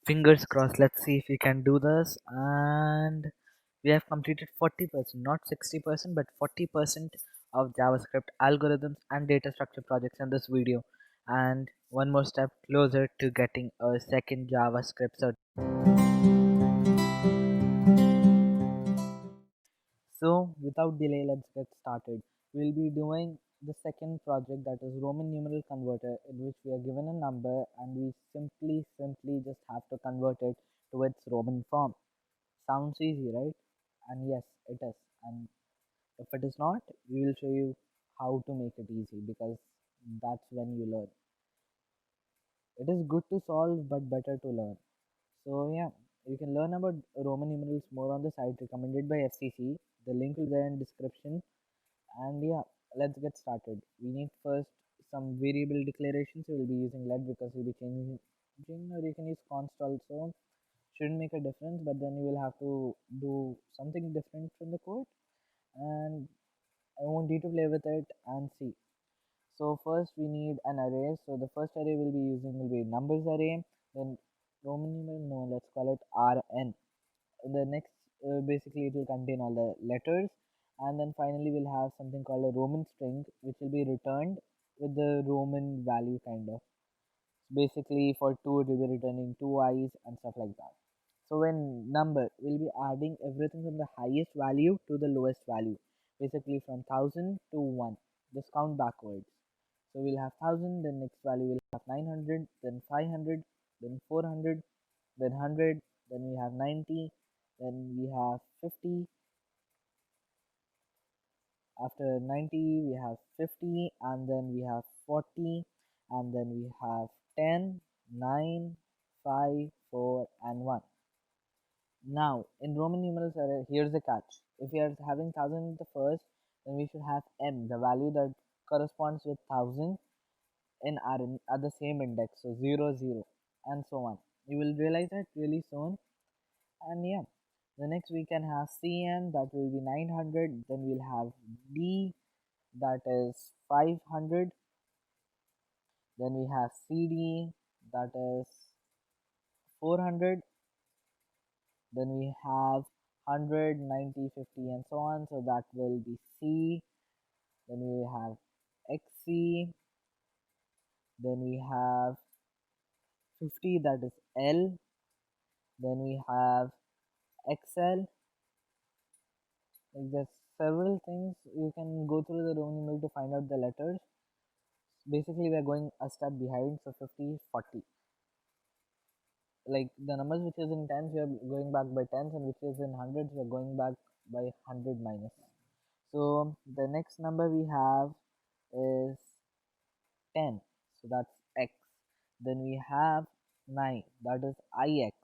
Fingers crossed, let's see if we can do this. And we have completed 40%, not 60%, but 40% of JavaScript algorithms and data structure projects in this video. And one more step closer to getting a second JavaScript certificate. So without delay, let's get started. We'll be doing the second project, that is Roman Numeral Converter, in which we are given a number and we simply just have to convert it to its Roman form. Sounds easy, right? And yes, it is. And if it is not, we will show you how to make it easy, because that's when you learn. It is good to solve, but better to learn. So yeah, you can learn about Roman numerals more on the site recommended by FCC. The link will be there in description. And yeah, let's get started. We need first some variable declarations. We'll be using let because we'll be changing, or you can use const also. Shouldn't make a difference, but then you will have to do something different from the code. And I want you to play with it and see. So first we need an array. So the first array we'll be using will be numbers array. Then Roman numeral, no, let's call it Rn. The next, basically it will contain all the letters, and then finally we'll have something called a Roman string, which will be returned with the Roman value kind of. Basically for 2 it will be returning 2 i's and stuff like that. So when number, we'll be adding everything from the highest value to the lowest value, basically from 1000 to 1. Just count backwards. So we'll have 1000, then next value we'll have 900, then 500, then 400, then 100, then we have 90, then we have 50. After 90 we have 50, and then we have 40, and then we have 10, 9, 5, 4, and 1. Now in Roman numerals array, here's the catch. If we are having 1000 at the first, then we should have m, the value that corresponds with 1000 in Rn at the same index, so 0 0 and so on. You will realize that really soon. And yeah, the next we can have Cm, that will be 900. Then we'll have D, that is 500. Then we have CD, that is 400. Then we have 100, 90, 50, and so on, so that will be C. Then we have XC. Then we have 50, that is L. Then we have XL. Like there's several things. You can go through the Roman numeral to find out the letters. Basically we are going a step behind, so 50, 40. Like the numbers which is in tens, we are going back by tens, and which is in hundreds, we are going back by 100 minus. So the next number we have is 10, so that's x. Then we have 9, that is ix.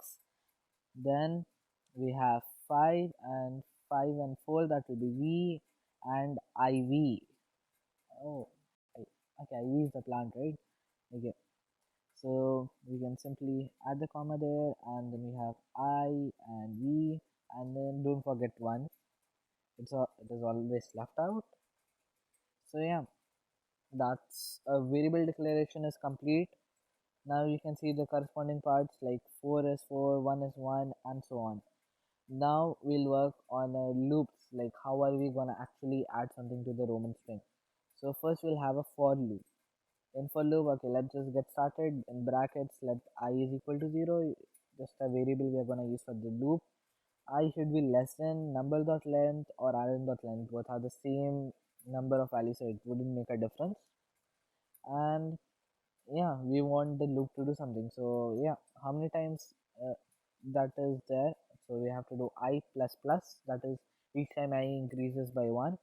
Then we have 5 and 4, that will be v and iv. Oh, okay, iv is the plant, right? Okay, so we can simply add the comma there, and then we have I and V, and then don't forget 1. It is always left out. So yeah, that's a variable declaration is complete. Now you can see the corresponding parts, like 4 is 4, 1 is 1, and so on. Now we'll work on loops, like how are we gonna actually add something to the Roman string. So first we'll have a for loop. In for loop, okay, let's just get started. In brackets, let I is equal to 0, just a variable we are gonna use for the loop. I should be less than number.length or rn.length, both are the same number of values, so it wouldn't make a difference. And yeah, we want the loop to do something. So yeah, how many times that is there? So we have to do I plus plus, that is each time I increases by 1.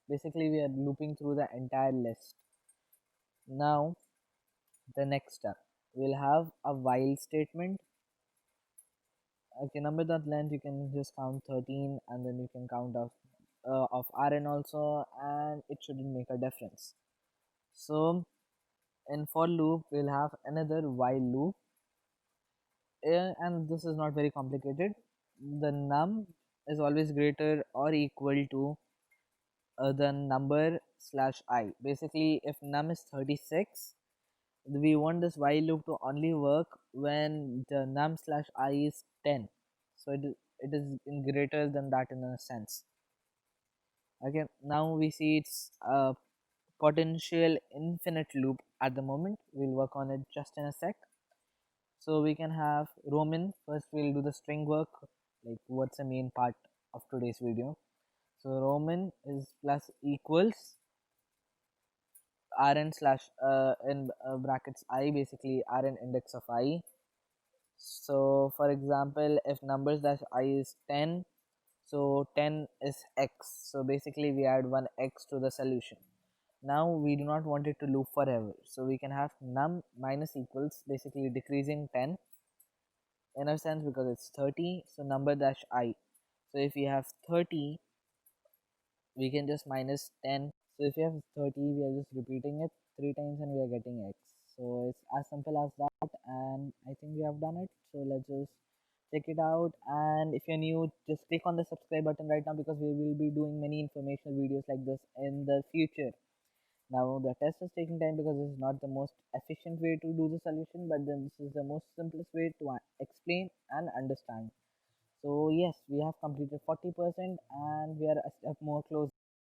Basically we are looping through the entire list. Now the next step, we'll have a while statement. Okay, number.length, you can just count 13, and then you can count of Rn also, and it shouldn't make a difference. So in for loop we'll have another while loop, and this is not very complicated. The num is always greater or equal to the number slash I. Basically if num is 36, we want this while loop to only work when the num slash I is 10. So it is in greater than that in a sense. Okay, now we see it's a potential infinite loop at the moment. We'll work on it just in a sec. So we can have Roman. First we'll do the string work, like what's the main part of today's video. So Roman is plus equals rn slash in brackets I, basically rn index of I. So for example, if numbers dash I is 10, so 10 is x, so basically we add one x to the solution. Now we do not want it to loop forever, so we can have num minus equals, basically decreasing 10 in a sense because it's 30, so number dash I. So if we have 30, we can just minus 10. So if you have 30, we are just repeating it 3 times and we are getting x. So it's as simple as that, and I think we have done it. So let's just check it out. And if you're new, just click on the subscribe button right now, because we will be doing many informational videos like this in the future. Now the test is taking time because this is not the most efficient way to do the solution, but then this is the most simplest way to explain and understand. So yes, we have completed 40% and we are a step more closer